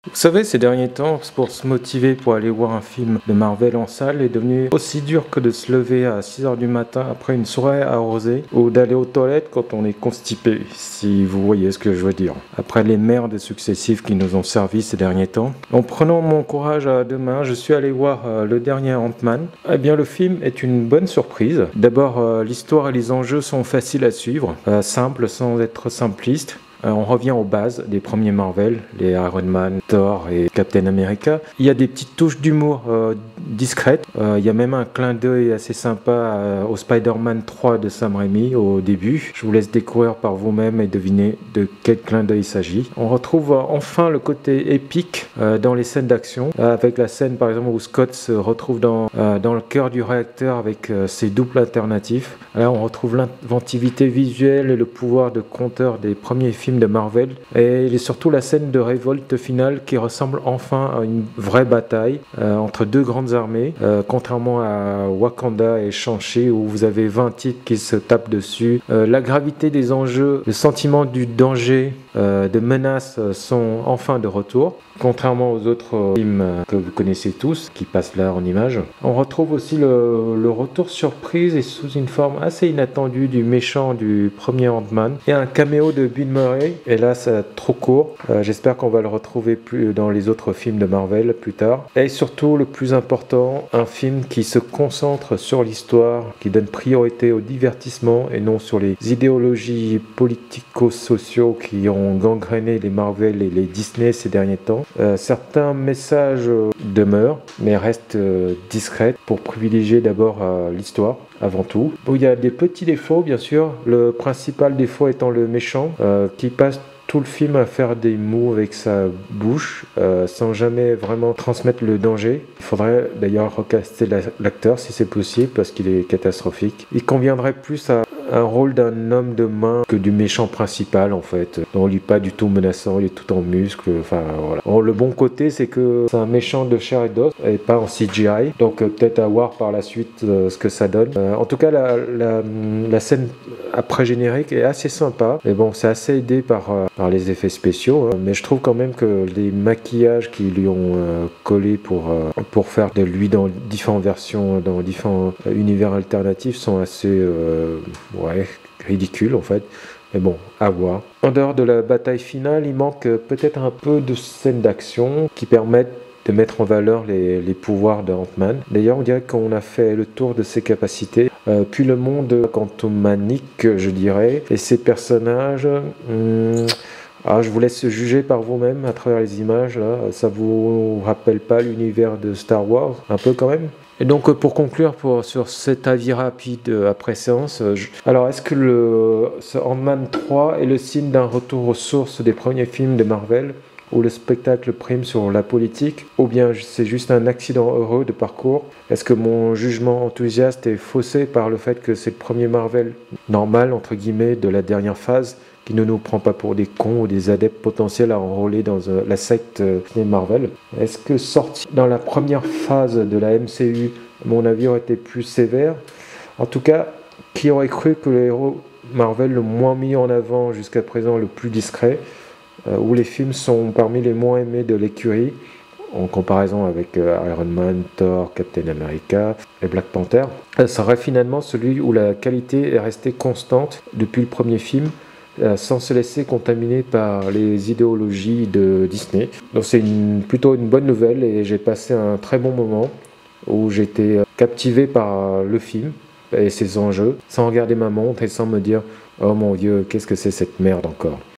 Vous savez, ces derniers temps, pour se motiver pour aller voir un film de Marvel en salle est devenu aussi dur que de se lever à 6 heures du matin après une soirée arrosée ou d'aller aux toilettes quand on est constipé, si vous voyez ce que je veux dire. Après les merdes successives qui nous ont servi ces derniers temps, en prenant mon courage à deux mains, je suis allé voir le dernier Ant-Man. Eh bien, le film est une bonne surprise. D'abord, l'histoire et les enjeux sont faciles à suivre, simples sans être simplistes. On revient aux bases des premiers Marvel, les Iron Man, Thor et Captain America. Il y a des petites touches d'humour discrètes. Il y a même un clin d'œil assez sympa au Spider-Man 3 de Sam Raimi au début. Je vous laisse découvrir par vous-même et deviner de quel clin d'œil il s'agit. On retrouve enfin le côté épique dans les scènes d'action, avec la scène par exemple où Scott se retrouve dans le cœur du réacteur avec ses doubles alternatifs. Là, on retrouve l'inventivité visuelle et le pouvoir de conteur des premiers films de Marvel, et surtout la scène de révolte finale qui ressemble enfin à une vraie bataille entre deux grandes armées, contrairement à Wakanda et Shang-Chi où vous avez 20 types qui se tapent dessus. La gravité des enjeux, le sentiment du danger, de menace sont enfin de retour, contrairement aux autres films que vous connaissez tous, qui passent là en images. On retrouve aussi le retour surprise et sous une forme assez inattendue du méchant du premier Ant-Man, et un caméo de Bill Murray, et là c'est trop court. J'espère qu'on va le retrouver plus dans les autres films de Marvel plus tard. Et surtout, le plus important, un film qui se concentre sur l'histoire, qui donne priorité au divertissement et non sur les idéologies politico-sociaux qui ont gangréné les Marvel et les Disney ces derniers temps. Certains messages demeurent, mais restent discrets pour privilégier d'abord l'histoire avant tout. Bon, il y a des petits défauts, bien sûr. Le principal défaut étant le méchant, qui passe tout le film à faire des mots avec sa bouche, sans jamais vraiment transmettre le danger. Il faudrait d'ailleurs recaster l'acteur si c'est possible, parce qu'il est catastrophique. Il conviendrait plus à un rôle d'un homme de main que du méchant principal en fait. Donc, il n'est pas du tout menaçant, il est tout en muscles, enfin voilà. Bon, le bon côté c'est que c'est un méchant de chair et d'os et pas en CGI, donc peut-être à voir par la suite ce que ça donne. En tout cas la scène après générique est assez sympa, mais bon, c'est assez aidé par les effets spéciaux, mais je trouve quand même que les maquillages qui lui ont collé pour faire de lui dans différentes versions, dans différents univers alternatifs sont assez ridicule en fait, mais bon, à voir. En dehors de la bataille finale, il manque peut-être un peu de scènes d'action qui permettent de mettre en valeur les pouvoirs de Ant-Man. D'ailleurs, on dirait qu'on a fait le tour de ses capacités, puis le monde quantumanique, je dirais, et ses personnages. Je vous laisse juger par vous-même à travers les images. Là, ça vous rappelle pas l'univers de Star Wars, un peu quand même? Et donc pour conclure sur cet avis rapide après séance, alors est-ce que ce Ant-Man 3 est le signe d'un retour aux sources des premiers films de Marvel, où le spectacle prime sur la politique, ou bien c'est juste un accident heureux de parcours? Est-ce que mon jugement enthousiaste est faussé par le fait que c'est le premier Marvel normal, entre guillemets, de la dernière phase, qui ne nous prend pas pour des cons ou des adeptes potentiels à enrôler dans la secte des Marvel? Est-ce que sorti dans la première phase de la MCU, mon avis aurait été plus sévère? En tout cas, qui aurait cru que le héros Marvel le moins mis en avant jusqu'à présent, le plus discret, où les films sont parmi les moins aimés de l'écurie, en comparaison avec Iron Man, Thor, Captain America et Black Panther, serait finalement celui où la qualité est restée constante depuis le premier film, sans se laisser contaminer par les idéologies de Disney. Donc c'est plutôt une bonne nouvelle, et j'ai passé un très bon moment où j'étais captivé par le film et ses enjeux, sans regarder ma montre et sans me dire « Oh mon Dieu, qu'est-ce que c'est cette merde encore ?»